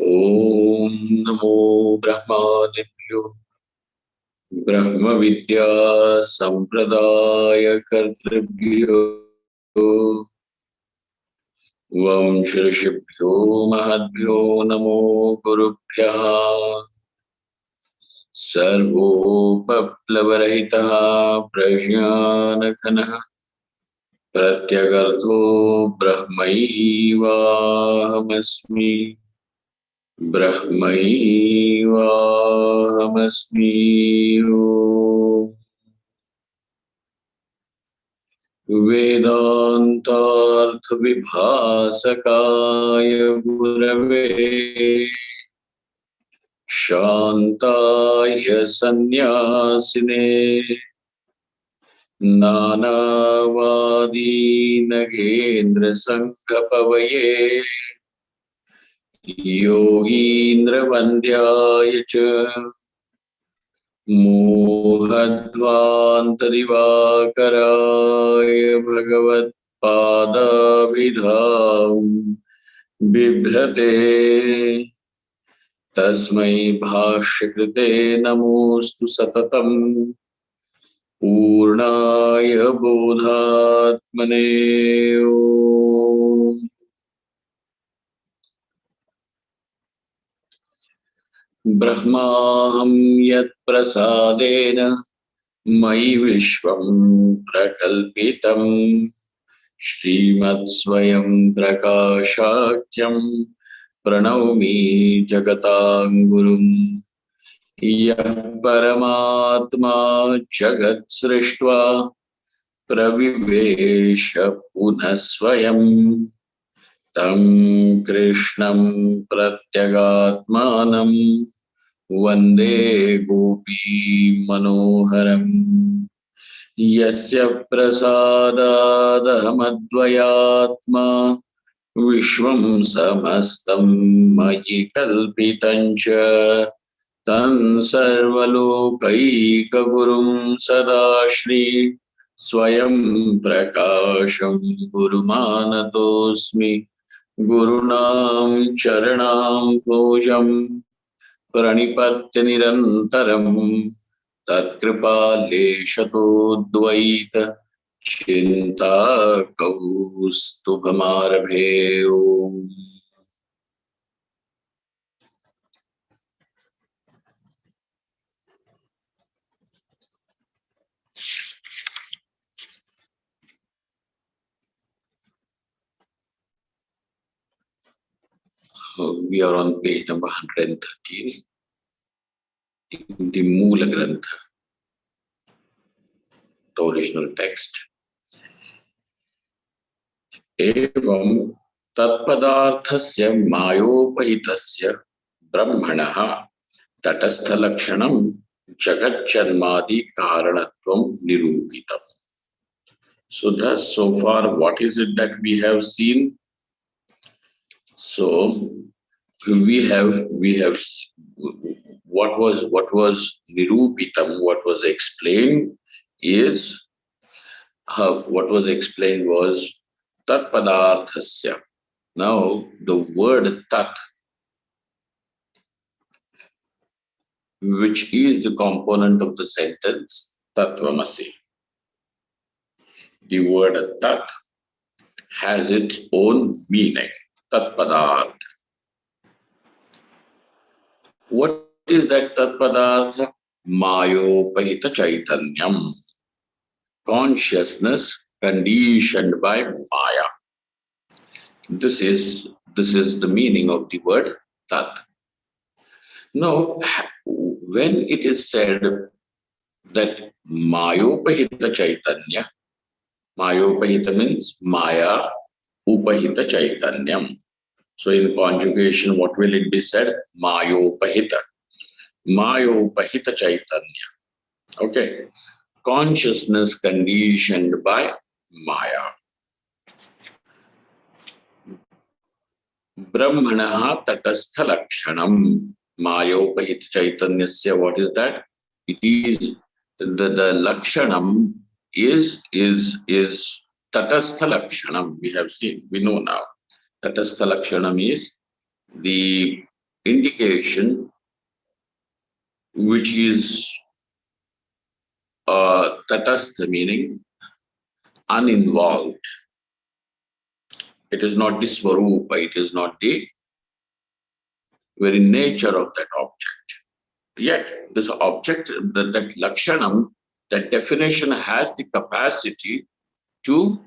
Om Namo Brahmadibhyo Brahma Vidya Sampradaya Kartribhyo Vamshirshibhyo Mahadbhyo Namo Gurubhyaha Sarvopaplavarahitah Prajnanakhanah Pratyagartho Brahmaivahamasmi Brahmaivahamasmi Vedantartha Vibhasakaya Gurave Shantaya Sannyasine Nanavadi Nagendra Sankapavaye Yogindra Vandyaya Cha Mohadvantarivākarāya Bhagavat Pādabhidhām Bibhrate Tasmai Bhāshyakrite Namostu Satatam Purnāya Bodhātmane Om Brahmāham Yat Prasadena Mayi Vishvam Prakalpitam Shrimat Swayam Prakashakyam Pranavami Jagatam Gurum Yah Paramatma Jagat Srishtva Pravivesha Punasvayam Tam Krishnam Pratyagatmanam Vande Gopi Manoharam Yasya Prasadadahamadvayatma Vishvam Samastam Mayi Kalpitancha Tan Sarvalokaika Gurum Sadashri Swayam Prakasham Gurumanatosmi Gurunam Charanam Bhojam Pranipatya Nirantaram Tatkripa Dvaita Chinta Kaustubhamarabhe Om. We are on page number 113 in the Moola Grantha, the original text. Evam tatpadarthasya mayopahitasya brahmanaha tatastha-lakshanam jagat-janmadi karanatvam nirupitam. So thus, so far, what is it that we have seen? So we have what was nirupitam, what was explained is what was explained was tat padarthasya. Now the word tat, which is the component of the sentence tatvamasi. The word tat has its own meaning. Tat padarth. What is that tat padartha? Mayopahita chaitanyam. Consciousness conditioned by Maya. This is the meaning of the word tat. Now, when it is said that Mayopahita Chaitanya, Mayopahita means Maya Upahita Chaitanyam. So in conjugation, what will it be said? Mayopahita. Mayopahita Chaitanya. Okay. Consciousness conditioned by Maya. Brahmanaha tatastha lakshanam. Mayopahita Chaitanyasya. What is that? It is the lakshanam is tatastha lakshanam. We have seen, we know now. Tatastha lakshanam is the indication which is tatastha, meaning uninvolved. It is not the swarupa, it is not the very nature of that object. Yet, this object, that lakshanam, that definition has the capacity to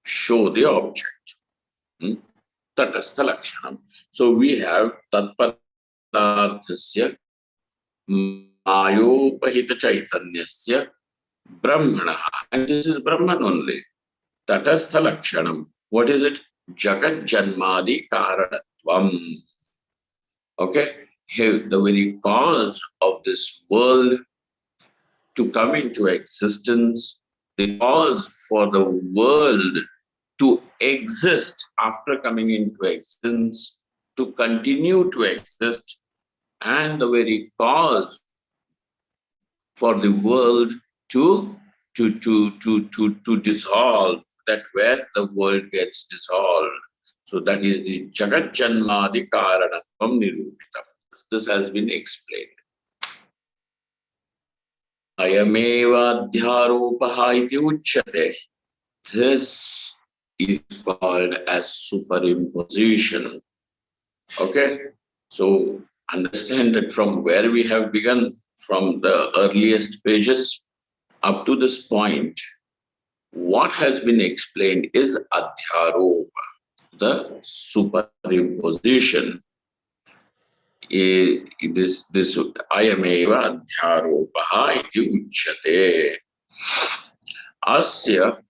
show the object. Tatastha lakshanam. So we have tatpadarthasya mayopahita chaitanyasya brahmana. And this is Brahman only. Tatastha lakshanam. What is it? Jagat janmadi karanatvam. Okay? Here, the very cause of this world to come into existence, the cause for the world to exist after coming into existence, to continue to exist, and the very cause for the world to dissolve, that where the world gets dissolved. So that is the Jagat Janmadi Karanatvam Nirupitam. This has been explained. Ayameva Dhyaropaha iti uchyate. This is called as superimposition. Okay? So understand that from where we have begun, from the earliest pages up to this point, what has been explained is adhyaropa, the superimposition. This ayameva adhyaropaha iti uchyate. Asya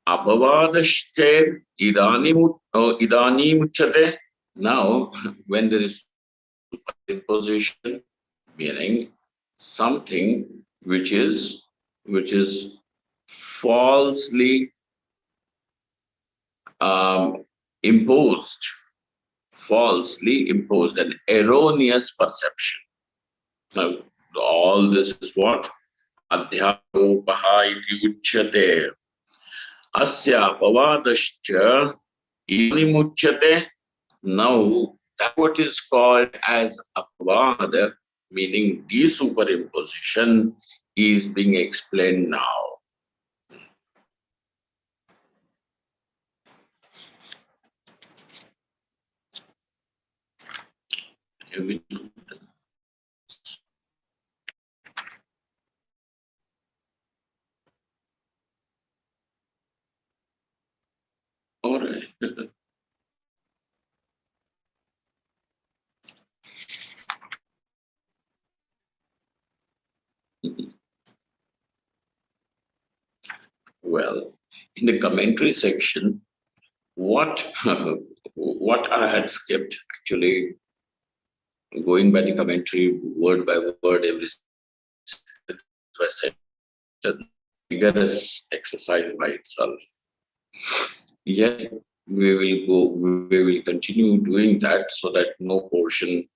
apavadashche idani uchyate. Now, when there is superimposition, meaning something which is falsely imposed, an erroneous perception. Now, all this is what? Adhyaropaha iti uchyate. Asya pavadascha inimuchyate. Now, that what is called as apavada, meaning de-superimposition, is being explained now. All right. Well, in the commentary section, what I had skipped, actually, going by the commentary word by word, every vigorous exercise by itself. Yet we will continue doing that so that no portion.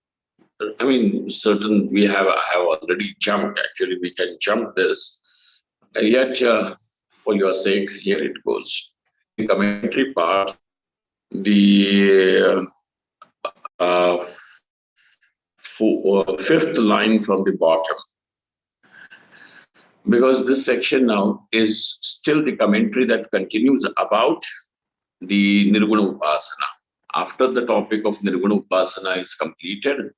I mean, certain I have already jumped. Actually, we can jump this. Yet, for your sake, here it goes. The commentary part, the fifth line from the bottom. Because this section now is still the commentary that continues about the Nirguna Upasana. After the topic of Nirguna Upasana is completed,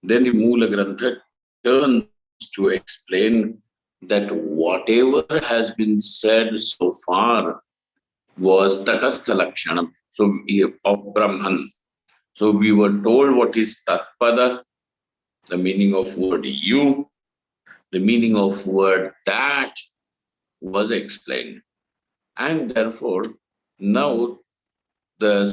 then the Moola Grantha turns to explain that whatever has been said so far was Tatastha Lakshanam, so of Brahman. So we were told what is Tatpada, the meaning of word you, the meaning of word that was explained. And therefore, now the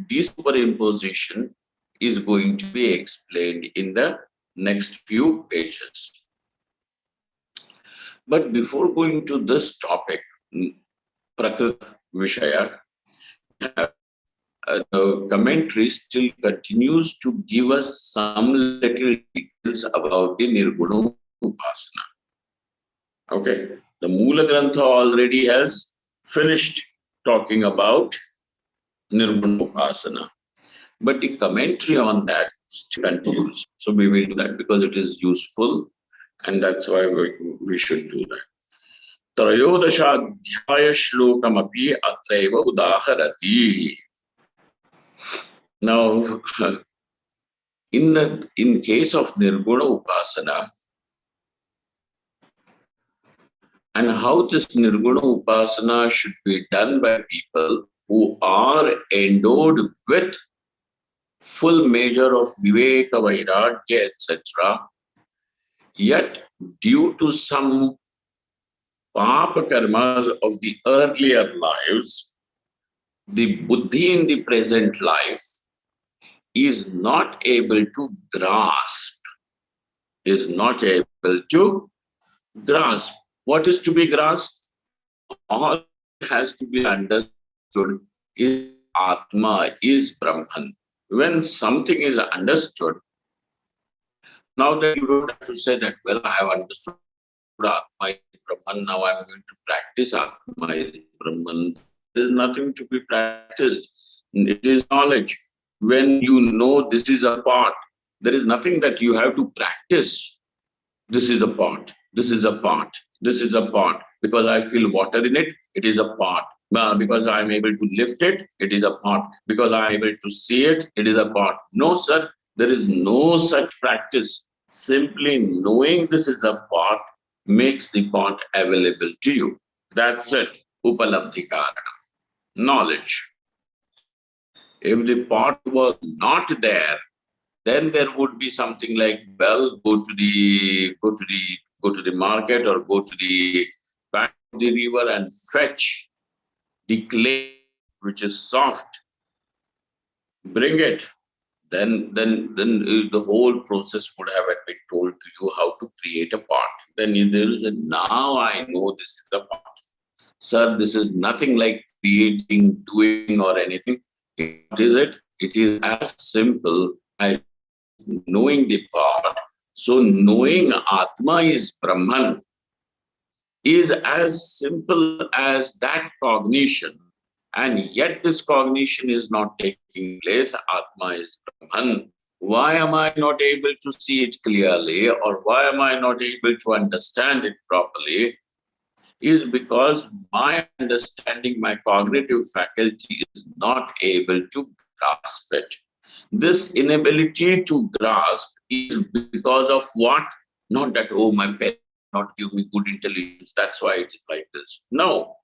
superimposition is going to be explained in the next few pages. But before going to this topic, Prakriti Vishaya, the commentary still continues to give us some little details about the Nirguna Upasana. Okay, the Moola Grantha already has finished talking about Nirguna Upasana. But the commentary on that still continues. So we will do that because it is useful, and that's why we should do that. Trayodashadhyaya shlokamapi atraiva udaharati. Now, in case of Nirguna Upasana, and how this Nirguna Upasana should be done by people who are endowed with full measure of Viveka, Vairagya, etc. Yet, due to some Papa karmas of the earlier lives, the Buddhi in the present life is not able to grasp, What is to be grasped? All has to be understood is Atma, is Brahman. When something is understood, now that you don't have to say that, well, I have understood Atma is Brahman, now I'm going to practice Atma is Brahman. There is nothing to be practiced. It is knowledge. When you know this is a pot, there is nothing that you have to practice. This is a pot. This is a pot. This is a pot. Because I feel water in it, it is a pot. Because I am able to lift it, it is a pot. Because I am able to see it, it is a pot. No, sir, there is no such practice. Simply knowing this is a pot makes the pot available to you. That's it. Upalabdhi karana. Knowledge. If the pot was not there, then there would be something like, well, go to the market or go to the bank of the river and fetch the clay which is soft. Bring it. Then the whole process would have been told to you how to create a pot. Then you will say, now I know this is a pot. Sir, this is nothing like creating, doing, or anything. What is it? It is as simple as knowing the pot. So knowing Atma is Brahman is as simple as that cognition. And yet this cognition is not taking place. Atma is Brahman. Why am I not able to see it clearly, or why am I not able to understand it properly? Is because my understanding, my cognitive faculty is not able to grasp it. This inability to grasp is because of what? Not that, oh, my parents not give me good intelligence, that's why it is like this. No,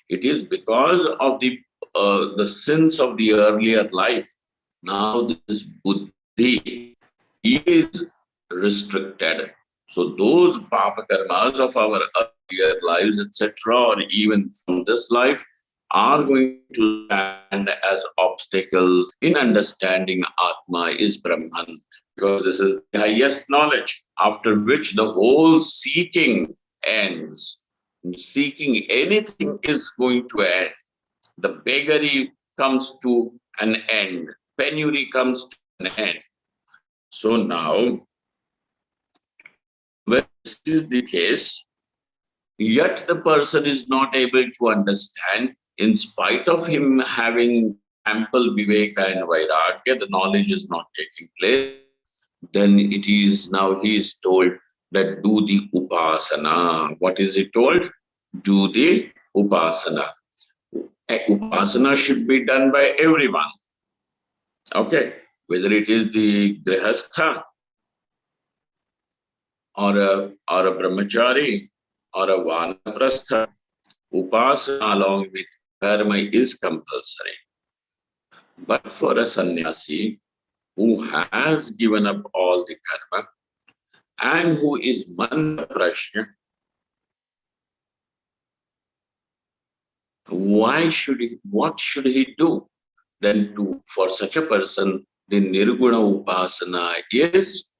it is because of the sins of the earlier life. Now this buddhi is restricted. So those papa karmas of our earlier lives, etc., or even from this life, are going to stand as obstacles in understanding Atma is Brahman, because this is the highest knowledge, after which the whole seeking ends. Seeking anything is going to end. The beggary comes to an end. Penury comes to an end. So now, when this is the case, yet the person is not able to understand, in spite of him having ample viveka and vairagya, the knowledge is not taking place. Then it is now he is told that do the upasana. What is he told? Do the upasana. Upasana should be done by everyone. Okay, whether it is the grihastha or a brahmachari or a vanaprastha, upasana along with karma is compulsory. But for a sannyasi who has given up all the karma and who is manda prashna, what should he do? Then for such a person, the nirguna upasana is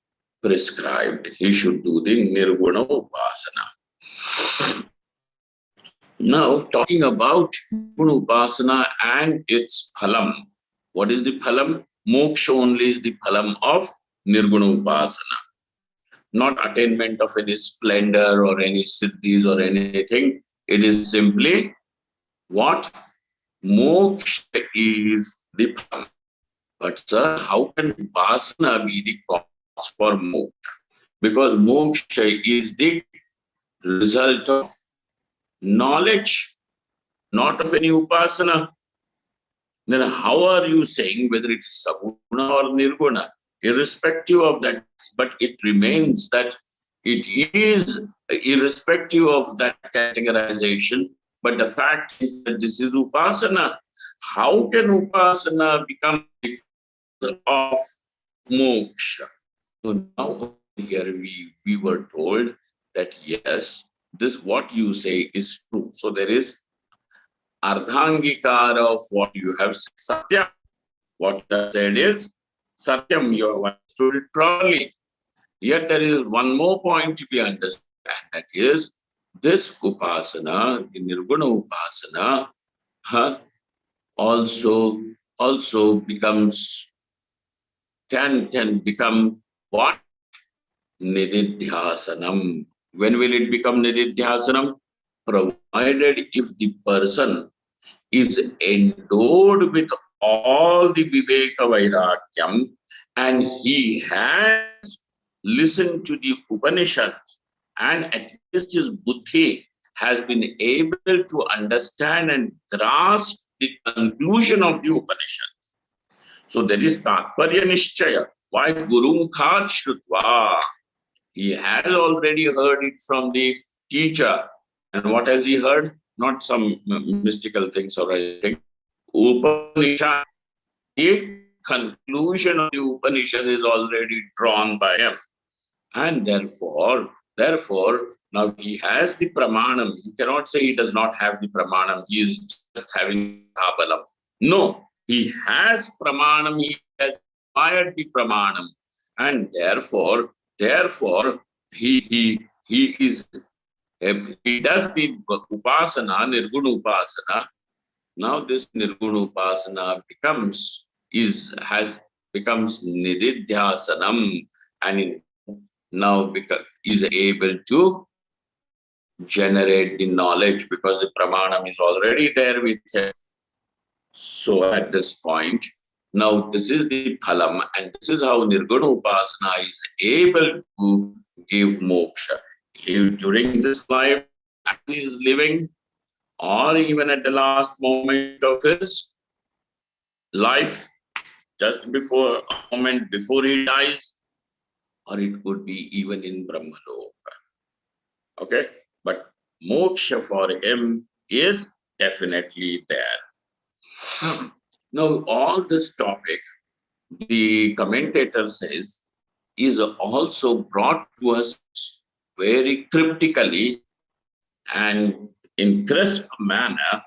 prescribed. He should do the nirguna upasana. Now, talking about nirguna upasana and its phalam. What is the phalam? Moksha only is the phalam of nirguna upasana. Not attainment of any splendor or any siddhis or anything. It is simply what? Moksha is the phalam. But sir, how can upasana be the cause for moksha? Because moksha is the result of knowledge, not of any upasana. Then how are you saying whether it is saguna or nirguna? Irrespective of that, but it remains that it is irrespective of that categorization. But the fact is that this is upasana. How can upasana become the cause of moksha? So now here we were told that yes, this what you say is true. So there is ardhangikara of what you have said. Satya, what you have said is Satyam, you have understood it properly. Yet there is one more point to be understood, and that is this upasana, the nirguna upasana, huh, also becomes can become what? Nididhyasanam. When will it become nididhyasanam? Provided if the person is endowed with all the Viveka Vairakyam and he has listened to the Upanishads and at least his buddhi has been able to understand and grasp the conclusion of the Upanishads. So there is Tatparya Nishchaya. Why Guru Khat Shrutva? He has already heard it from the teacher. And what has he heard? Not some mystical things or anything. Upanishad, the conclusion of the Upanishad is already drawn by him. And therefore, now he has the pramanam. You cannot say he does not have the pramanam. He is just having bhabalam. No, he has pramanam. He has acquired the pramanam. And therefore, he is he does the upasana, nirguna upasana. Now this nirguna upasana becomes nididhyasanam, and now is able to generate the knowledge because the pramanam is already there with him. So at this point, now this is the phalam, and this is how nirguna upasana is able to give moksha. During this life, as he is living, or even at the last moment of his life, just before a moment before he dies, or it could be even in Brahmaloka. Okay, but moksha for him is definitely there. Now, all this topic, the commentator says, is also brought to us very cryptically and in crisp manner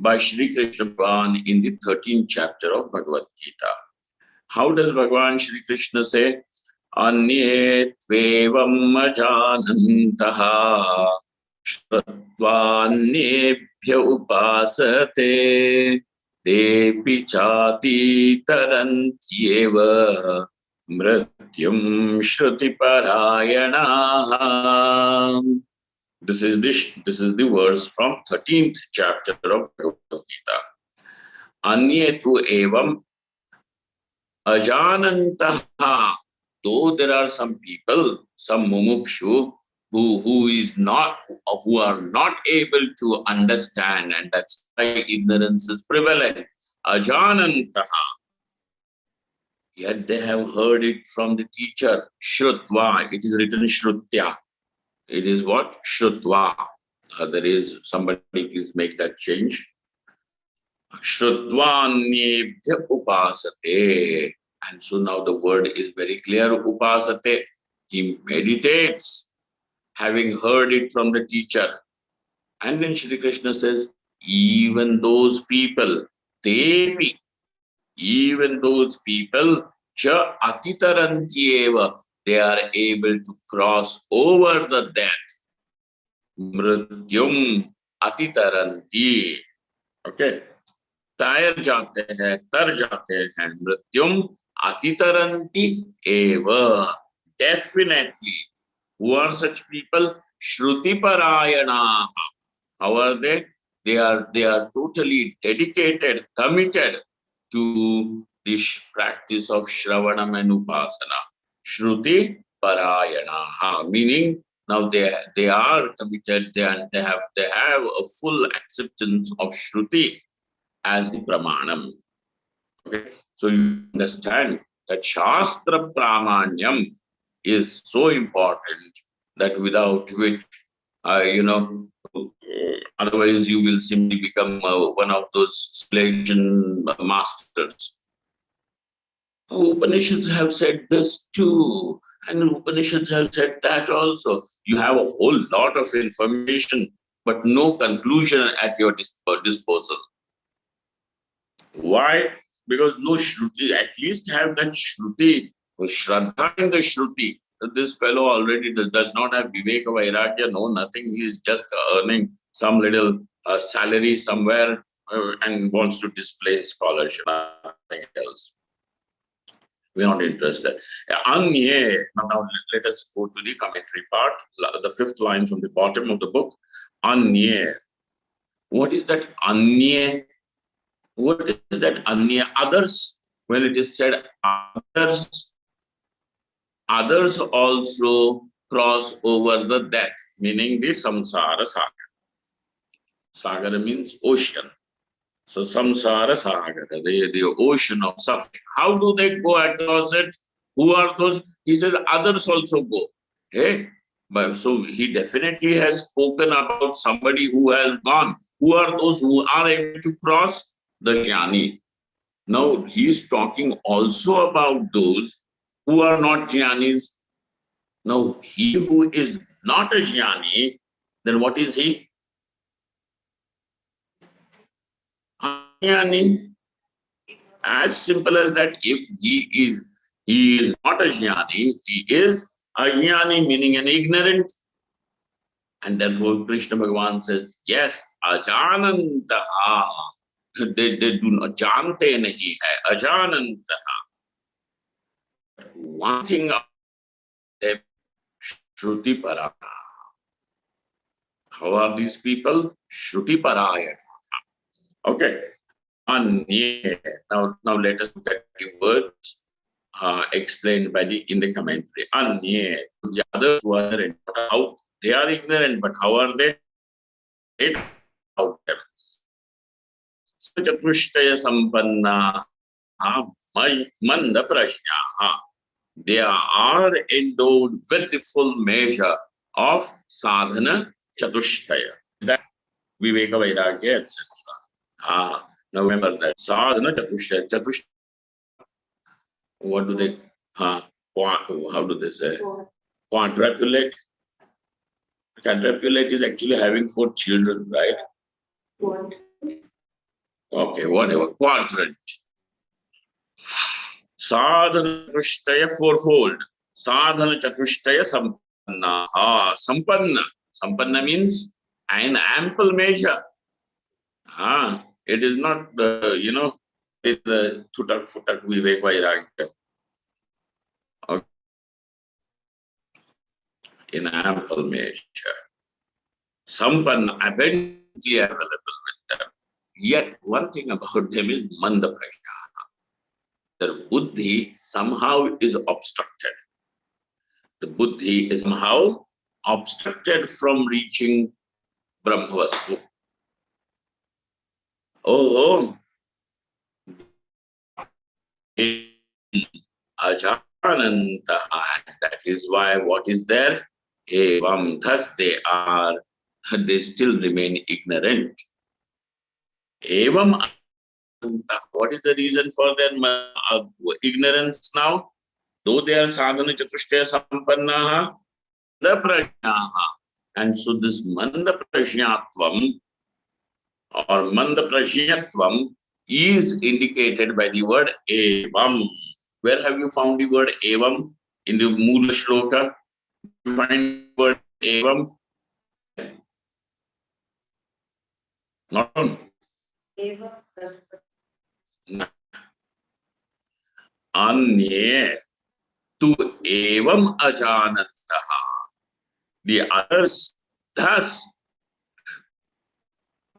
by Sri Krishna Bhagavan in the 13th chapter of Bhagavad Gita. How does Bhagavan Sri Krishna say? Anye tvevam ajanantaha shrutvanyebhya upasate tepi chati tarantyeva mrityum shruti parayanaha. This is the verse from 13th chapter of Bhagavad Gita. Anye tu evam ajanantaha. Though there are some people, some mumukshu, who are not able to understand, and that's why ignorance is prevalent. Ajanantaha. Yet they have heard it from the teacher. Shrutva. It is written Shrutya. It is what? Shrutva. There is somebody, please make that change. Shrutvanyebhya upasate. And so now the word is very clear, upasate. He meditates, having heard it from the teacher. And then Shri Krishna says, even those people, tepi, even those people, cha atitarantyeva, they are able to cross over the death. Mrityum atitaranti. Okay. तायर जाते हैं, तर जाते हैं, मृत्युम अतितरंति एव. Definitely. Who are such people? Shruti parayana. How are they? They are totally dedicated, committed to the practice of Shravanam and Upasana. Shruti Parayana, meaning now they are committed, they have a full acceptance of Shruti as the Pramanam. Okay, so you understand that Shastra Pramanyam is so important that without which, otherwise you will simply become one of those simulation masters. Upanishads have said this too, and Upanishads have said that also. You have a whole lot of information, but no conclusion at your disposal. Why? Because no Shruti, at least have that Shruti, Shraddha in the Shruti. This fellow already does not have Viveka Vairagya, no, nothing. He is just earning some little salary somewhere and wants to display scholarship, nothing else. We're not interested. Anye, now let us go to the commentary part, the fifth line from the bottom of the book. Anye. What is that Anye? What is that Anya? Others, when it is said others also cross over the death, meaning the samsara sagar. Sagara means ocean. So samsara sagar, the ocean of suffering. How do they go across it? Who are those? He says others also go. Hey, but so he definitely has spoken about somebody who has gone. Who are those who are able to cross? The jnani. Now he is talking also about those who are not jnanis. Now he who is not a jnani, then what is he? Ajnani. As simple as that. If he is not a jnani, he is ajnani, meaning an ignorant. And therefore Krishna Bhagavan says, yes, ajanantaha. They do not jante nahi hai, ajanantaha. One thing of them, Shruti Parayana. How are these people? Shruti Parayana. Okay. Anye. Now let us look at the words explained by in the commentary. Anye. The others who are ignorant. How they are ignorant, but how are they? About them. Chatushtaya Sampanna Manda Prashna. They are endowed with the full measure of sadhana chatushtaya. That Viveka Vairagya, etc. Now remember that sadhana chatushtaya. What do they? How do they say? Quadruplet. Quadruplet is actually having 4 children, right? What? Okay, whatever. Quadrant. Sadhana chatushtaya fourfold. Sadhana chatushtaya sampanna. Sampanna. Sampanna means an ample measure. It is not it's the thutak futak vivek vairagya. Okay. In ample measure. Sampanna, abundantly available with them. Yet one thing about them is manda prajna. Their buddhi somehow is obstructed. The buddhi is somehow obstructed from reaching Brahmavastu. Oh, Ajananta, that is why what is there? Evam, thus they still remain ignorant. Evam, what is the reason for their ignorance now? Though they are sadhana chatushtaya sampannaha, the prajnaha. And so this manda prajnatvam or manda prajnatvam is indicated by the word evam. Where have you found the word evam? In the Mula Shloka, you find the word evam? Not on. Anye tu evam ajanantaha. The others thus,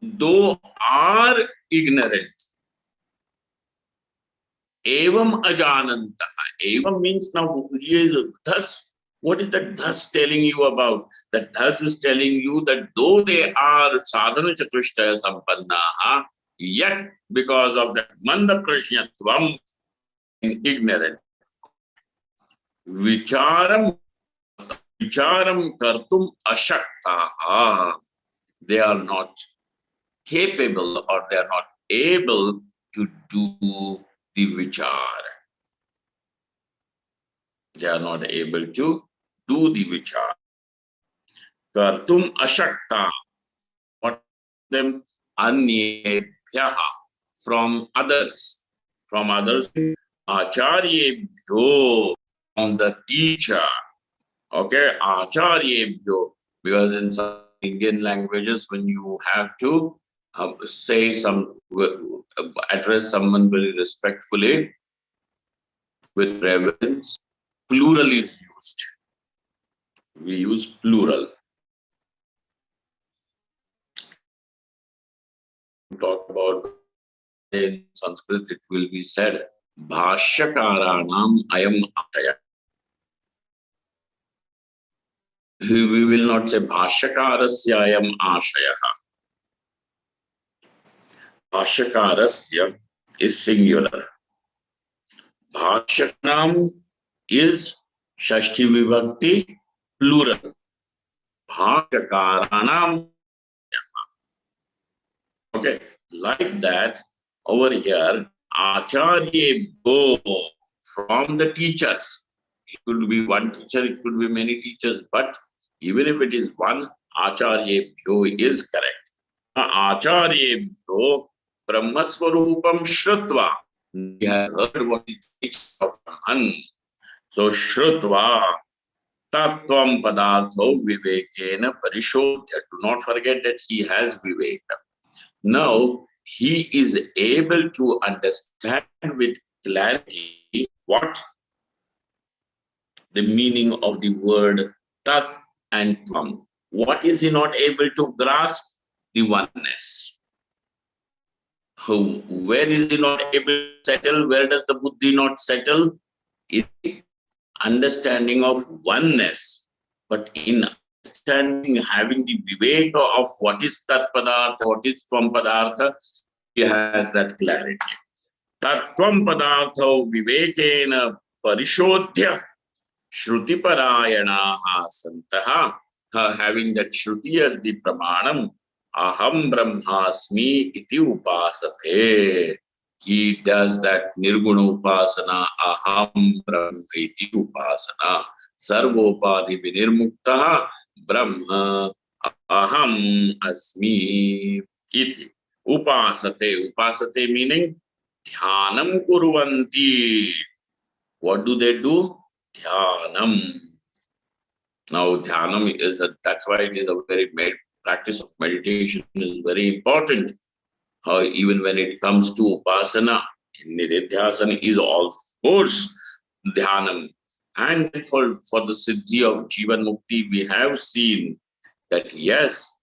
though are ignorant. Evam ajanantaha. Evam means now he is thus. What is that thus telling you about? That thus is telling you that though they are sadhana chatushtaya sampannaha, yet because of that manda prajnatvam, ignorant, vicharam kartum ashaktaha, they are not capable or they are not able to do the vichar. They are not able to do the vichar. Kartum ashakta. What them anyebhyaha, from others. From others. Acharyebhyo, from the teacher. Okay, acharyebhyo. Because in some Indian languages, when you have to say some, address someone very respectfully with reverence, plural is used. We use plural. Talk about in Sanskrit, it will be said, Bhashyakaranam ayam ashaya. We will not say Bhashyakarasya ayam ashaya. Bhashyakarasya is singular. Bhashyakanam is Shashti Vibhakti plural. Bhashyakaranam. Okay, like that, over here, Acharya go from the teachers. It could be one teacher, it could be many teachers, but even if it is one, Acharya Bhyo is correct. Acharya Bhyo Brahmaswarupam Shrutva. We have heard what is the nature of Brahman. So Shrutva Tattvam Padartho Vivekena Parishodhya. Do not forget that he has Viveka. Now, he is able to understand with clarity what the meaning of the word tat and tvam. What is he not able to grasp? The oneness. Where is he not able to settle? Where does the buddhi not settle? In understanding of oneness. But in understanding, having the viveka of what is tat padartha, what is tvam padartha, he has that clarity. Tattvam padartha vivekena parishodhya shruti parayanaha santaha, having that shruti as the pramanam, aham brahmasmi iti upasate. He does that nirguna upasana, aham brahma iti upasana. Sarvopadhi vinirmuktaha brahma aham asmi iti. Upasate. Upasate meaning dhyanam kurvanti. What do they do? Dhyanam. Now, dhyanam is that's why it is a very practice of meditation is very important. Even when it comes to upasana, nididhyasana is of course dhyanam. And for the siddhi of Jivan Mukti, we have seen that yes,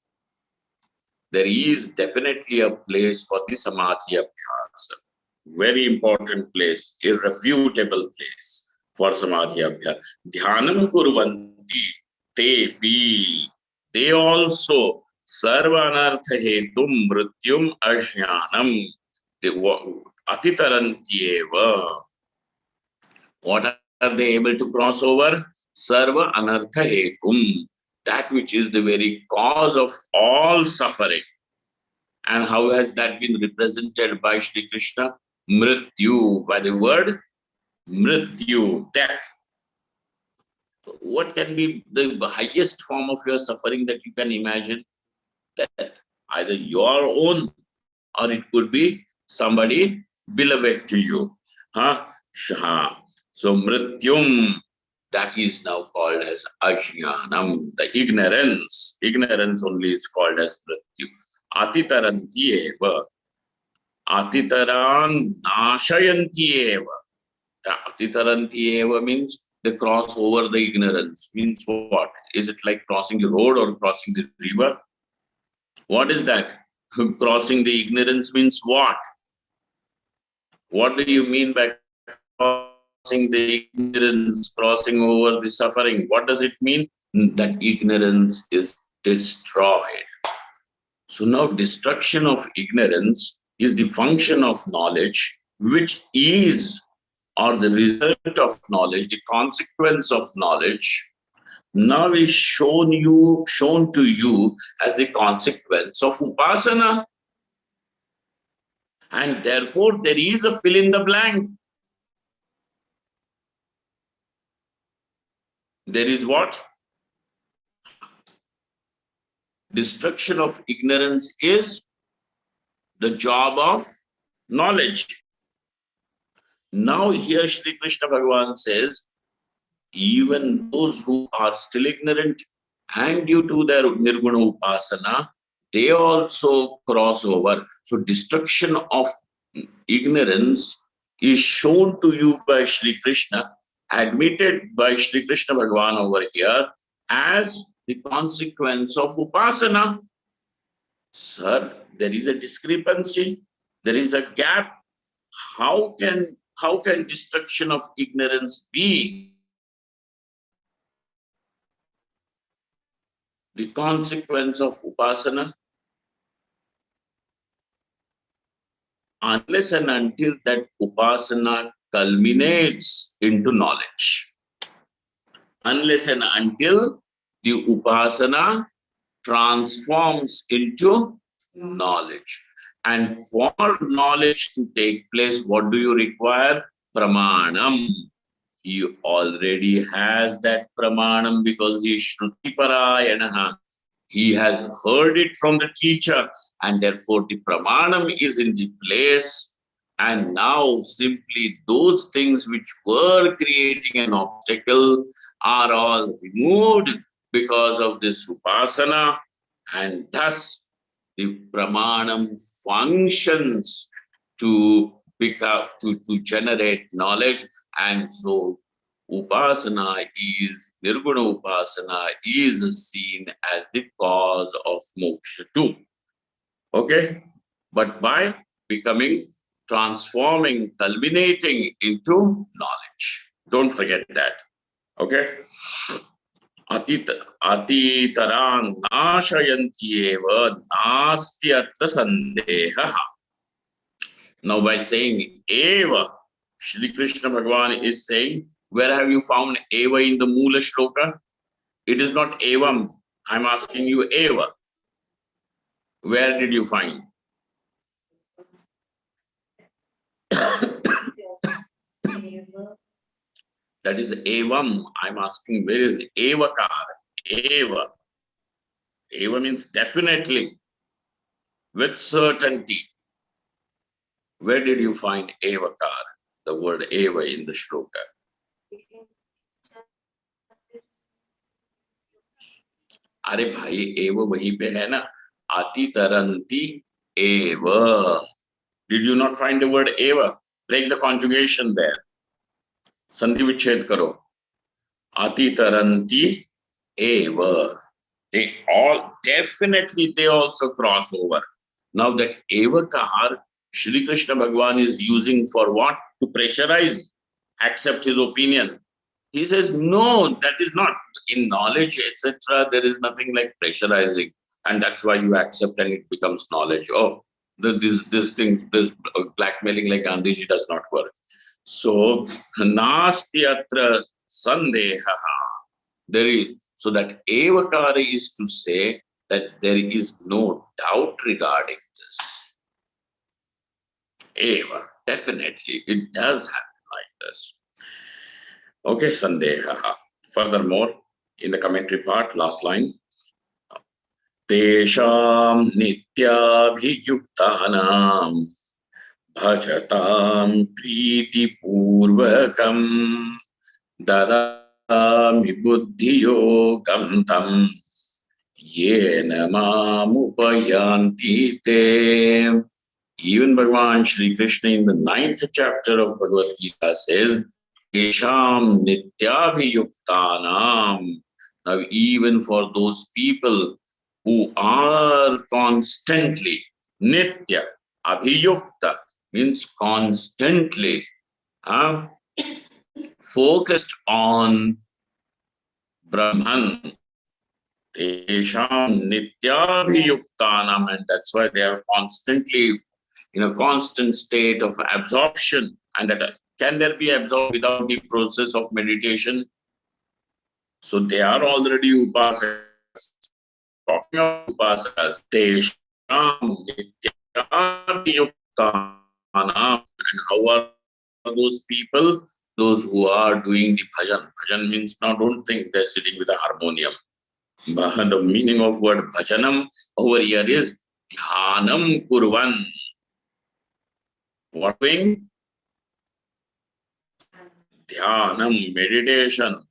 there is definitely a place for the samadhi abhyasa. Very important place, irrefutable place for samadhi abhyasa. Dhyanam kurvanti tepi. They also sarva anartha hetum mrityum ajnanam atitarantyeva. What are they able to cross over? Sarva anartha hetum. That which is the very cause of all suffering. And how has that been represented by Shri Krishna? Mrityu, by the word mrityu, death. What can be the highest form of your suffering that you can imagine? Death. Either your own or it could be somebody beloved to you. So mrityum, that is now called as ajnanam, the ignorance. Ignorance only is called as mrityu. Atitaranti eva. Atitaran nashayanti eva. Atitaranti eva means they cross over the ignorance. Means what? Is it like crossing a road or crossing the river? What is that? Crossing the ignorance means what? What do you mean by crossing the ignorance, crossing over the suffering. What does it mean? That ignorance is destroyed. So now destruction of ignorance is the function of knowledge, which is, or the result of knowledge, the consequence of knowledge, now is shown to you as the consequence of upasana. And therefore there is a fill in the blank. There is what? Destruction of ignorance is the job of knowledge. Now here Shri Krishna Bhagavan says, even those who are still ignorant and due to their nirguna upasana, they also cross over. So destruction of ignorance is shown to you by Shri Krishna, admitted by Shri Krishna Bhagavan over here as the consequence of upasana. Sir, there is a discrepancy. There is a gap. How can destruction of ignorance be the consequence of upasana? Unless and until that upasana culminates into knowledge. Unless and until the upasana transforms into knowledge. And for knowledge to take place, what do you require? Pramanam. He already has that pramanam because he is Shruti Parayanaha. He has heard it from the teacher, and therefore the pramanam is in the place. And now simply those things which were creating an obstacle are all removed because of this upasana, and thus the pramanam functions to pick up, to generate knowledge. And so upasana is, nirguna upasana is seen as the cause of moksha too. Okay? But by becoming, transforming, culminating into knowledge. Don't forget that. Okay? Atitarang nashayanti eva nasti atra sandeha. Now by saying eva, Shri Krishna Bhagavan is saying, where have you found eva in the Mula Shloka? It is not evam. I'm asking you eva. Where did you find? That is evam. I'm asking, where is evakar? Eva. Eva means definitely, with certainty. Where did you find evakar? The word eva in the shloka. अरे भाई एव वहीं पे है ना, आति तरंती एव. Did you not find the word eva? Break the conjugation there. Sandhi vichhed karo. Ati taranti eva. They all definitely, they also cross over. Now that evakar, Shri Krishna Bhagavan is using for what? To pressurize, accept his opinion. He says, no, that is not. In knowledge, etc., there is nothing like pressurizing. And that's why you accept and it becomes knowledge. Oh, this thing, this blackmailing like Gandhiji does not work. So, nasti atra sandeha. There is, so that evakara is to say that there is no doubt regarding this. Eva, definitely, it does happen like this. Okay, sandeha. Furthermore, in the commentary part, last line, Tesham nityabhiyuktanam bhajatam priti purvakam dadami buddhiyogam tam yena mamupayanti te. Even Bhagavan Shri Krishna in the 9th chapter of Bhagavad Gita says, Tesham nityabhiyuktanam. Now, even for those people who are constantly, nitya, abhiyukta means constantly, focused on Brahman, Tesham Nityabhiyuktanam, and that's why they are constantly in a constant state of absorption. And that, can there be absorbed without the process of meditation? So they are already upasakas. Talking of upasakas, Tesham Nityabhiyuktanam. And how are those people? Those who are doing the bhajan. Bhajan means, now don't think they're sitting with a harmonium. The meaning of word bhajanam over here is dhyanam kurvan. What doing? Dhyanam, meditation,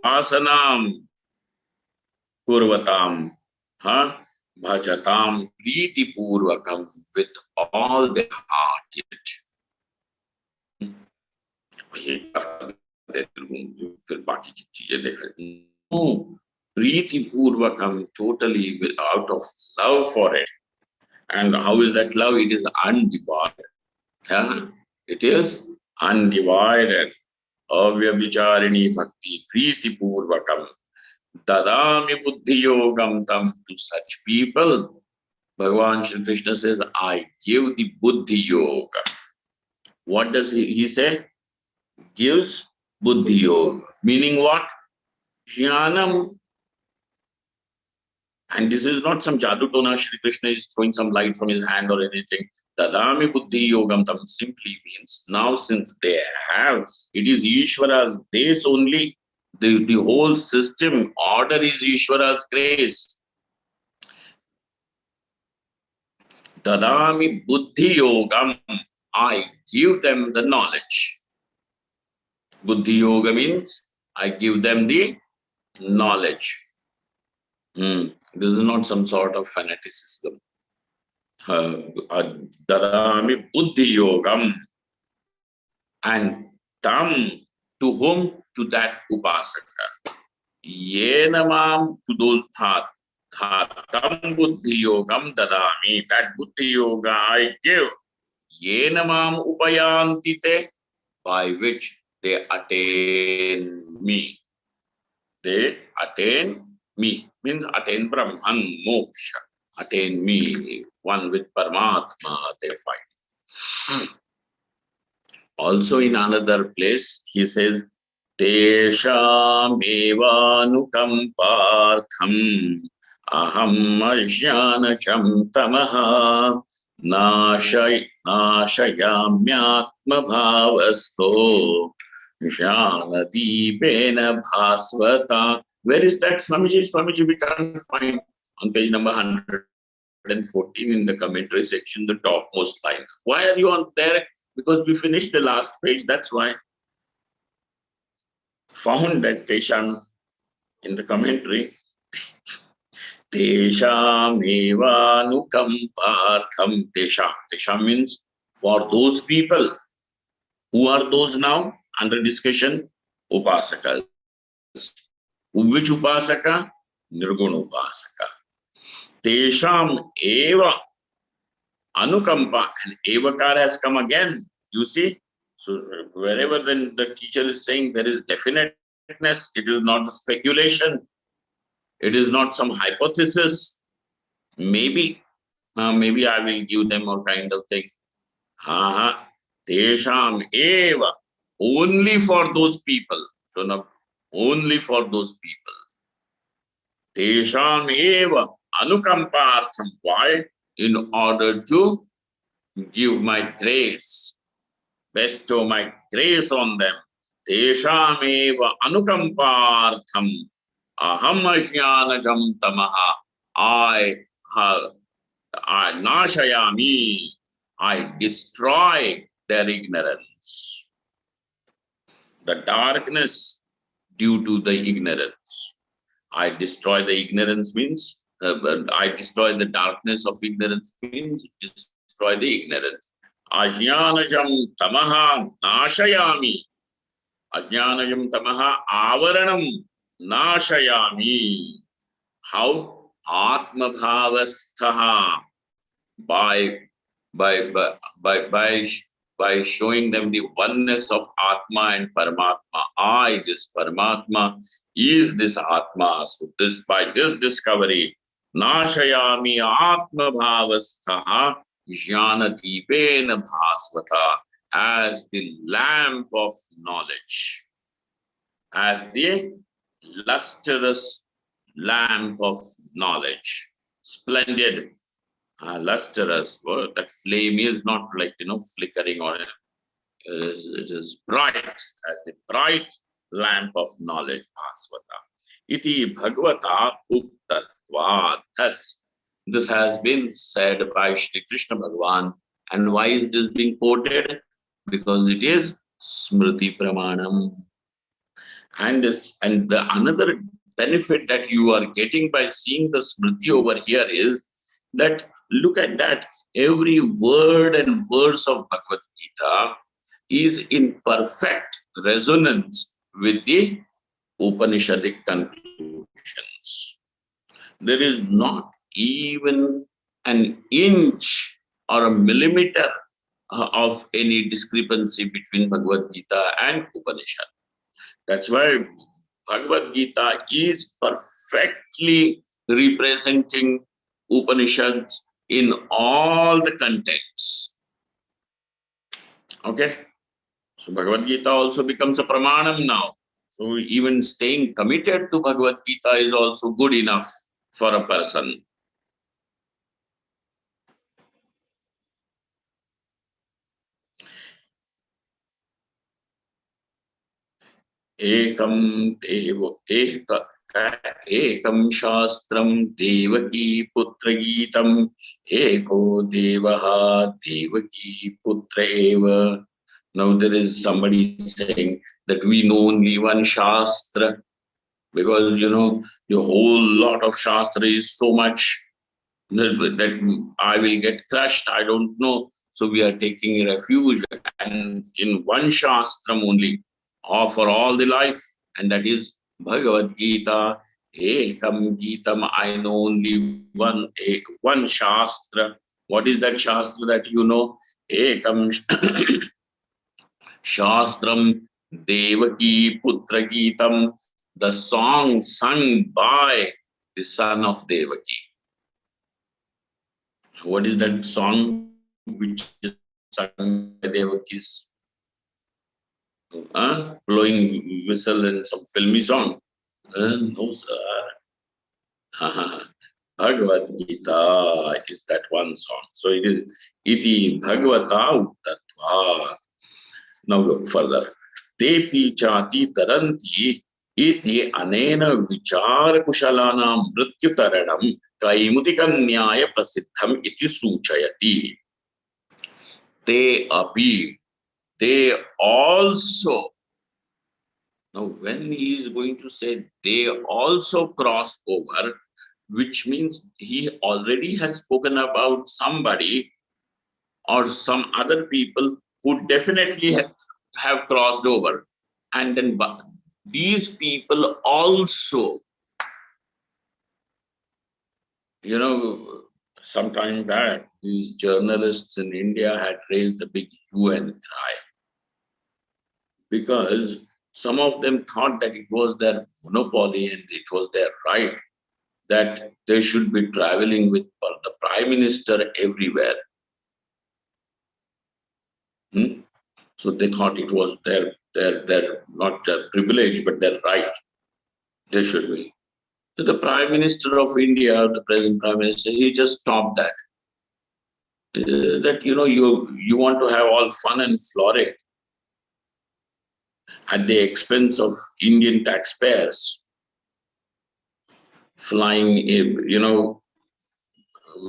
vasanam kurvatam, bhajatam priti purvakam, with all the heart. No, priti purvakam, totally out of love for it. And how is that love? It is undivided. It is undivided. Avyabhicharini bhakti priti purvakam. Dadami buddhi yogam tam. To such people, Bhagavan Shri Krishna says, I give the buddhi yoga. What does he say? Gives buddhi yoga. Meaning what? Jnanam. And this is not some jadoo tona, Shri Krishna is throwing some light from his hand or anything. Dadami buddhi yogam tam simply means, now since they have, it is Ishvara's grace only. The whole system, order is Ishvara's grace. Dadami buddhi yogam. I give them the knowledge. Buddhi yoga means I give them the knowledge. This is not some sort of fanaticism. Dadami buddhi yogam. And tam, to whom? To that upasaka. Yenamam, to those tam buddhi yogam dadami. That buddhi yoga I give. Yenamam upayantite, by which they attain me. They attain me. Means attain Brahman, moksha. Attain me, one with Paramatma, they find. Also in another place, he says, Tesham evanukampartham aham ajnanacham tamaha nashayamyatma bhavasto jnanadipena bhasvata. Where is that, Swamiji? Swamiji, we can't find on page number 114 in the commentary section, the topmost line. Why are you on there? Because we finished the last page, that's why. Found that Tesham in the commentary. Tesham evanukampartham. Tesham means for those people. Who are those now? Under discussion, upasakas. Which upasaka? Nirguna upasaka. Tesham eva anukampa, and evakar has come again. You see, so wherever then the teacher is saying there is definiteness, it is not speculation, it is not some hypothesis. Maybe I will give them a kind of thing. Tesham eva, only for those people. So now, only for those people. Tesham eva anukampartham. Why? In order to give my grace, bestow my grace on them. Tesham eva anukampartham aham ajnanajam tamaha. I nashayami. I destroy their ignorance. The darkness due to the ignorance. I destroy the ignorance means, I destroy the darkness of ignorance means destroy the ignorance. Ajnanajam tamaha nashayami. Ajnanajam tamaha avaranam nashayami. How? Atma bhavasthaha. By by showing them the oneness of Atma and Paramatma. I, this Paramatma, is this Atma. So this, by this discovery, Nashayami Atma Bhavastha Jnana Deepena Bhasvata, as the lamp of knowledge, as the lustrous lamp of knowledge, splendid, lustrous. Well, that flame is not like, flickering, or it is bright, as the bright lamp of knowledge. Bhasvata iti bhagavata uktatva. Thus, this has been said by Shri Krishna Bhagavan. And why is this being quoted? Because it is smriti pramanam. And the another benefit that you are getting by seeing the smriti over here is that, look at that, every word and verse of Bhagavad Gita is in perfect resonance with the Upanishadic conclusions. There is not even an inch or a millimeter of any discrepancy between Bhagavad Gita and Upanishad. That's why Bhagavad Gita is perfectly representing Upanishads in all the contents. Okay? So Bhagavad Gita also becomes a pramanam now. So even staying committed to Bhagavad Gita is also good enough for a person. Ekam shastram devaki putra geetam eko devaha devaki putra eva. Now there is somebody saying that we know only one shastra, because the whole lot of shastra is so much that I will get crushed. I don't know. So we are taking refuge and in one shastram only, for all the life, and that is Bhagavad Gita. Ekam Gitam, I know only one shastra. What is that shastra that you know? Ekam Shastram Devaki Putra Gitam, the song sung by the son of Devaki. What is that song which is sung by Devaki's blowing whistle and some filmy song? No, sir. Bhagavad Gita is that one song. So it is iti Bhagavata Uttatva. Now look further. Tepi chati taranti iti anena vichara kushalana mrityutaranam kaimutikanyaya prasiddham iti suchayati. Te api, they also. Now when he is going to say they also cross over, which means he already has spoken about somebody or some other people who definitely have crossed over. And then these people also, some time back, these journalists in India had raised a big UN cry, because some of them thought that it was their monopoly and it was their right that they should be traveling with the Prime Minister everywhere. So they thought it was their not their privilege, but their right. They should be. So the Prime Minister of India, the present Prime Minister, he just stopped that. That you want to have all fun and frolic at the expense of Indian taxpayers, flying,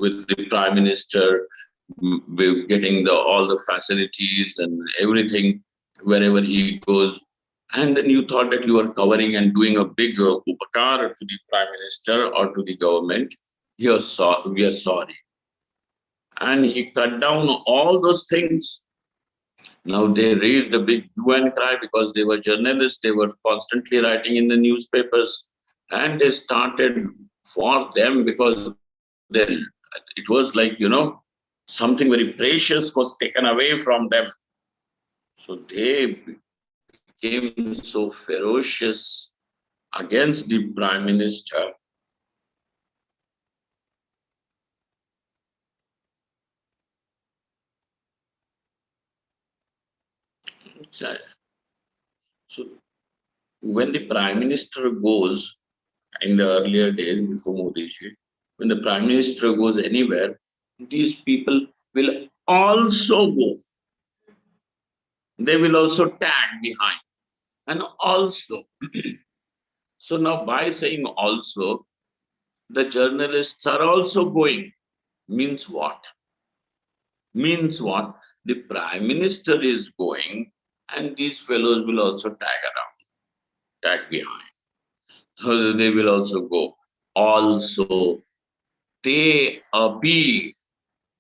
with the Prime Minister, getting all the facilities and everything wherever he goes. And then you thought that you are covering and doing a big upakar to the Prime Minister or to the government. We are sorry. And he cut down all those things. Now they raised a big UN cry because they were journalists. They were constantly writing in the newspapers. And they started for them because it was like, something very precious was taken away from them. So they became so ferocious against the prime minister. So when the prime minister goes in the earlier days before Modi ji, when the prime minister goes anywhere, these people will also go. They will also tag behind. And also, so now by saying also, the journalists are also going. Means what? Means what? The prime minister is going, and these fellows will also tag around, tag behind. So they will also go. Also, they api,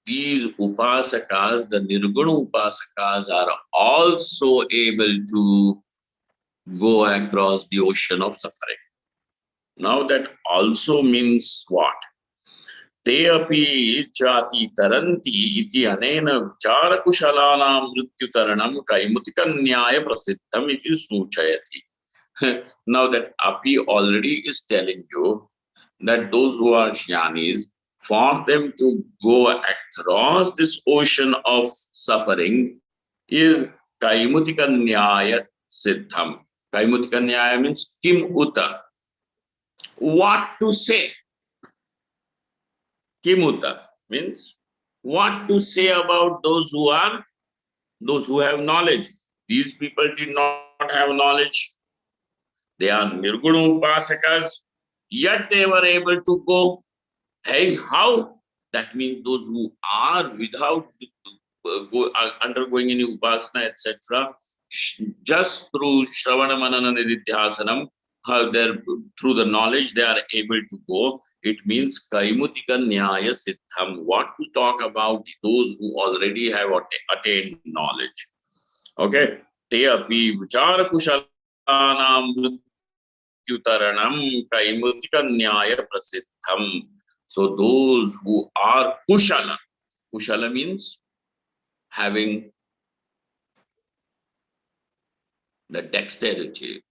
these upasakas, the nirguna upasakas, are also able to go across the ocean of suffering. Now that also means what? ते अपि चाति तरन्ति इति अनेन विचारकुशलानां मृत्युतरणं कैमुतिकन्याय प्रसिद्धम् इति सूचयति. Now that api already is telling you that those who are jnanis, for them to go across this ocean of suffering is kaimutikanyaya siddham. Kaimutikanyaya means kim uta. What to say? Kimuta means what to say about those who have knowledge. These people did not have knowledge. They are nirguna upasakas, yet they were able to go. Hey, how? That means those who are without undergoing any upasana, etc., just through Shravana Manana Nididhyasanam, through the knowledge they are able to go. It means Kaimutika Nyaya Siddham. What to talk about those who already have attained knowledge. Okay. Te api vichara kushalanam mrityutaranam Kaimutika Nyaya Prasiddham. So those who are kushala. Kushala means having the dexterity.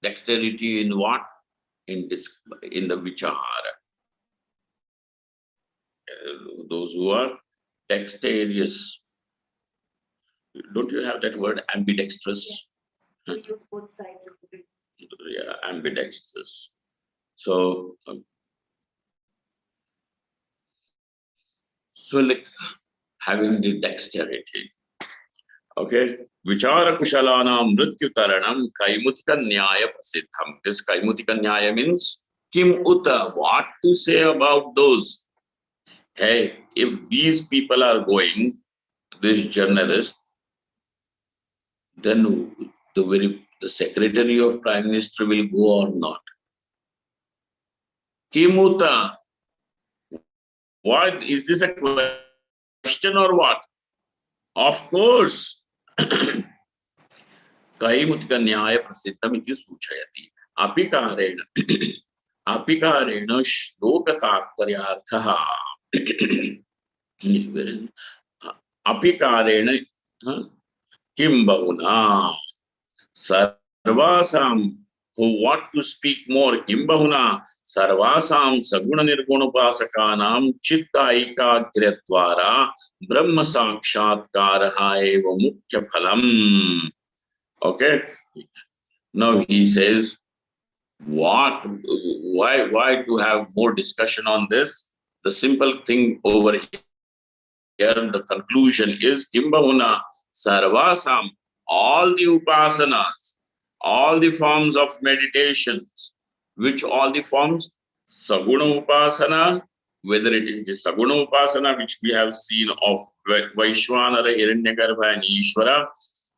Dexterity in what? In the vichara. Those who are dexterous. Don't you have that word ambidextrous? Yes. We use both sides of the brain. Yeah, ambidextrous. So like having the dexterity. Okay. Vichara kushalanam mrityutaranam kaimutika nyaya prasiddham. This kaimutika nyaya means kim uta. What to say about those? Hey, if these people are going, this journalist, then the secretary of prime minister will go or not. Kimuta, what is this a question or what? Of course. Kaimutika nyaya prasiddham iti suchayati. Apikarena shloka tatparyarthaha. Apikarena kim bahuna sarvasam. Who what to speak more? Kim bahuna sarvasam saguna nirgunapasakanam chitta ekagratvara brahma sakshatkaraha eva mukhya phalam. Okay. Now he says, what? Why to have more discussion on this? The simple thing over here, the conclusion is Kimbahuna Sarvasam, all the upasanas, all the forms of meditations, which all the forms, Saguna Upasana, whether it is the Saguna Upasana, which we have seen of Vaishwanara, Hiranyagarbha, and Ishvara,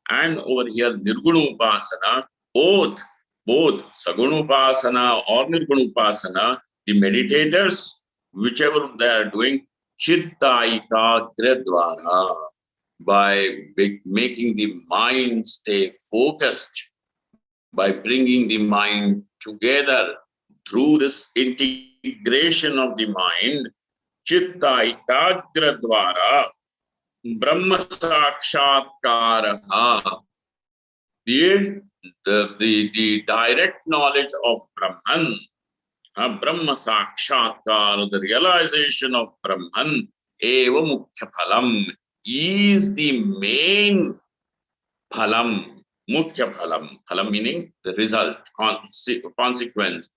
and over here Nirguna Upasana, both Saguna Upasana or Nirguna Upasana, the meditators, whichever they are doing, Chitta Ekagra Dvara, by making the mind stay focused, by bringing the mind together through this integration of the mind, Chitta Ekagra Dvara, Brahma Sakshatkaraha, the direct knowledge of Brahman, Brahma Sakshatkara, the realization of Brahman, eva mukhya phalam, is the main phalam, mukhya phalam, phalam meaning the result, consequence.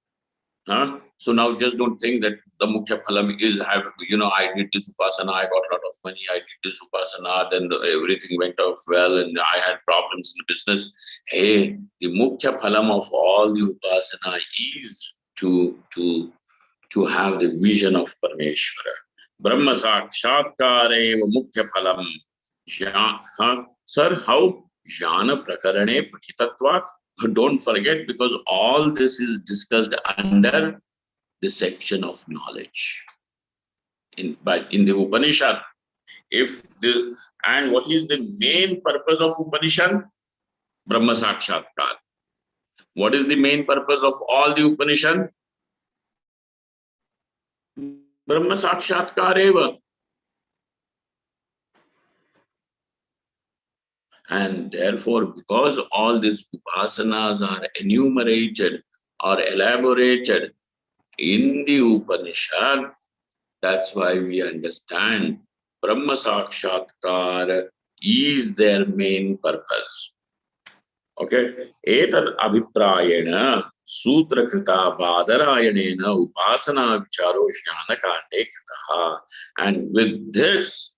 So now just don't think that the mukhya phalam is have, I did this upasana, I got a lot of money, I did this upasana, then everything went off well and I had problems in the business. Hey, the mukhya phalam of all the upasana is to have the vision of Parmeshwara. Brahma Sakshatkare mukhya phalam. Sir, how? Jnana prakarane pathitatvat. Don't forget, because all this is discussed under the section of knowledge. But in the Upanishad, and what is the main purpose of Upanishad? Brahma Sakshatkar. What is the main purpose of all the Upanishad? Brahma Sakshatkar eva. And therefore, because all these upasanas are enumerated or elaborated in the Upanishad, that's why we understand Brahma Sakshatkar is their main purpose. Okay, etad abhiprayena sutrakrita badarayana upasana vicharo jnana kande kritaha. And with this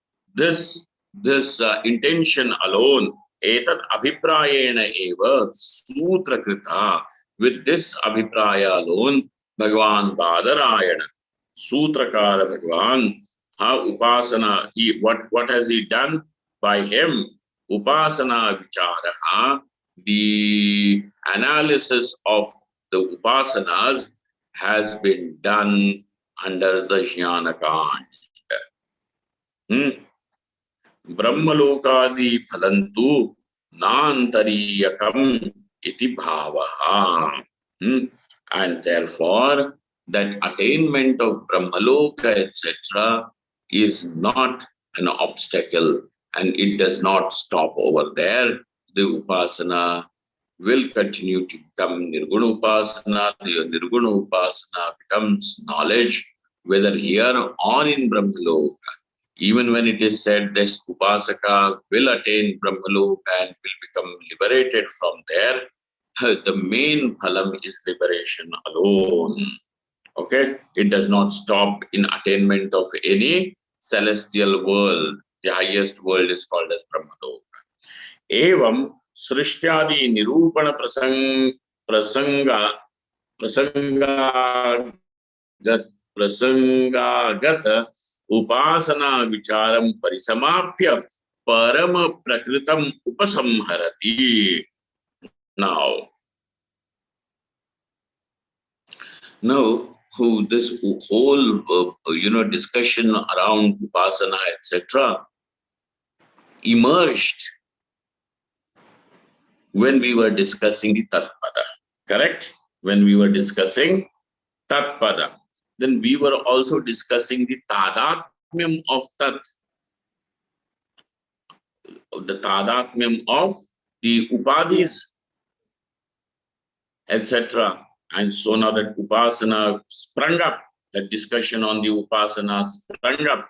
intention alone, etad abhiprayena eva sutrakrita, with this abhipraya alone, Bhagavan Badarayana, Sutrakara Bhagavan, upasana, what has he done? By him, upasana vichara, the analysis of the upasanas has been done under the Jnana Kand. Brahmalokadi phalantu nantariyakam iti bhavaha. And therefore, that attainment of Brahmaloka, etc., is not an obstacle, and it does not stop over there. The upasana will continue to become Nirguna Upasana. The Nirguna Upasana becomes knowledge, whether here or in Brahmaloka. Even when it is said this Upasaka will attain Brahmaloka and will become liberated from there, the main phalam is liberation alone. Okay, it does not stop in attainment of any celestial world. The highest world is called as Brahmaloka. Evam Srishtyadi Nirupana Prasangagat Upasana Vicharam Parisamapya Parama Prakritam Upasamharati. Now, this whole discussion around upasana, etc., emerged when we were discussing the Tatpada. Correct? When we were discussing Tatpada, then we were also discussing the Tadatmyam of Tat, the Tadatmyam of the Upadhis, etc. And so now that upasana sprung up, that discussion on the upasana sprung up.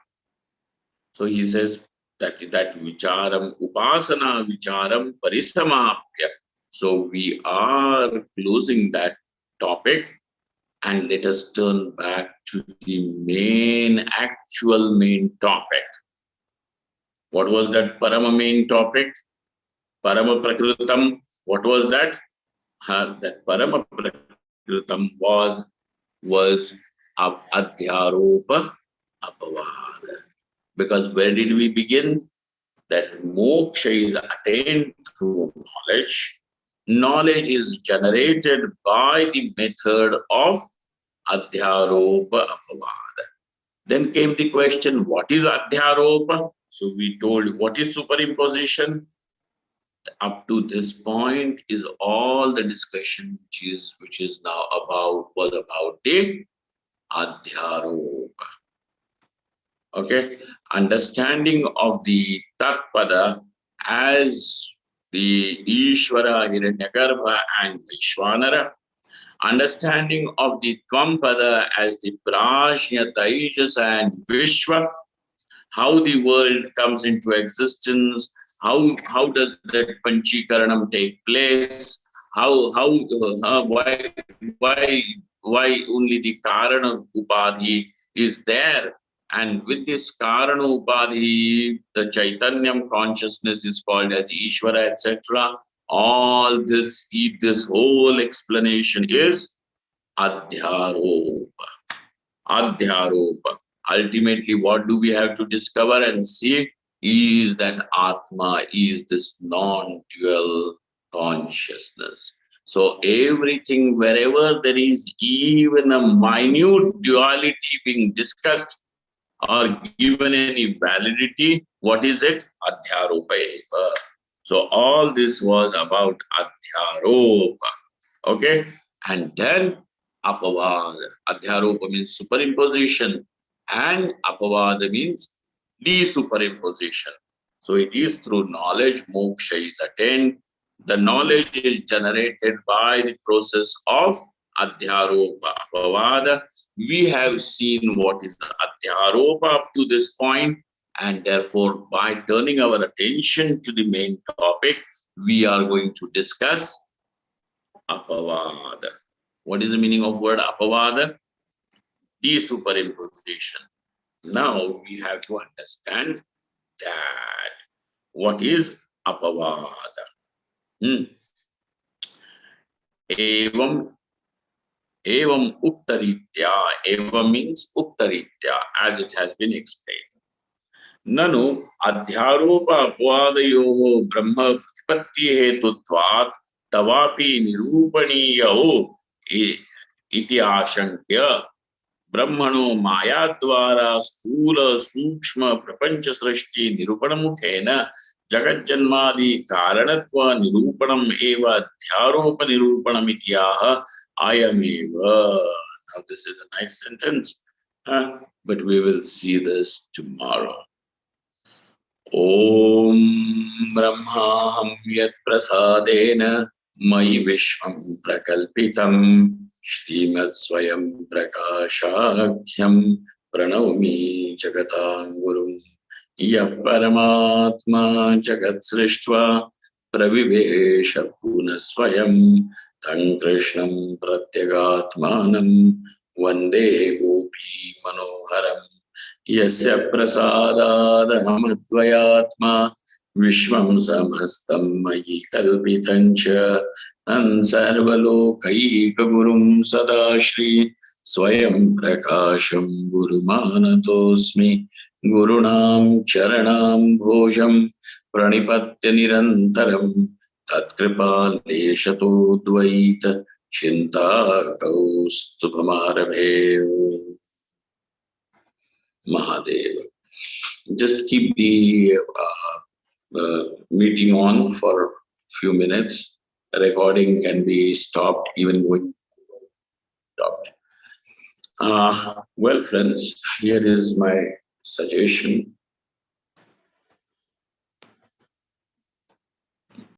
So he says that vicharam, upasana vicharam parisamapya. So we are closing that topic, and let us turn back to the actual main topic. What was that parama main topic? Parama prakritam. What was that? That parama prakritam was adhyaropa apavada. Because where did we begin? That moksha is attained through knowledge. Knowledge is generated by the method of adhyaropa apavada. Then came the question, what is adhyaropa? So we told, what is superimposition? Up to this point is all the discussion which is now was about the adhyaropa. Okay, understanding of the Tatpada as the Ishvara, Hiranyagarbha and Vishwanara, understanding of the Tvampada as the Prajna, Taijas and Vishwa, how the world comes into existence, how does that Panchikaranam take place, why only the Karana Upadhi is there, and with this Karana Upadhi, the Chaitanyam consciousness is called as Ishvara, etc. All this whole explanation is Adhyaropa. Adhyaropa. Ultimately, what do we have to discover and see is that Atma is this non-dual consciousness. So everything, wherever there is even a minute duality being discussed or given any validity, what is it? Adhyaropa eva. So all this was about Adhyaropa. Okay, and then apavada. Adhyaropa means superimposition, and apavada means desuperimposition. So it is through knowledge moksha is attained. The knowledge is generated by the process of adhyaropa apavada. We have seen what is the adhyaropa up to this point, and therefore, by turning our attention to the main topic, we are going to discuss apavada. What is the meaning of word apavada? Desuperimposition. Now we have to understand that what is apavada. Evam, evam uktaritya. Evam means uktaritya, as it has been explained. Nanu adhyaropa apavadayoho brahma pratipatti hetutvat tavapi nirupaniyo iti ashankya ब्रह्मणो माया द्वारा स्थूल सूक्ष्म प्रपंच सृष्टि निरूपण मुखेन जगज्जन्मादि कारणत्व निरूपणम एव अध्यारोप निरूपणम इत्याह आयमेव. Now this is a nice sentence, but we will see this tomorrow. Om Brahmaham Yat Prasadena Mayi Vishwam Prakalpitam Shrimad Swayam Prakashakhyam Pranavami Jagatam Gurum Yah Paramatma Jagat Srishtva Pravivesha Puna Swayam Tan Krishnam Pratyagatmanam Vande Gopi Manoharam Yasya prasadadhamadvayatma Vishwam samastam mayi kalpitancha Tan sarvalokaika gurum sadashri Swayam prakasham gurumanatosmi Gurunam charanam bhojam Pranipatya nirantaram Tatkripa leshato dvaita Chinta kaustubhamarabhev Mahadeva. Just keep the meeting on for a few minutes. The recording can be stopped, even going stopped. Well, friends, here is my suggestion.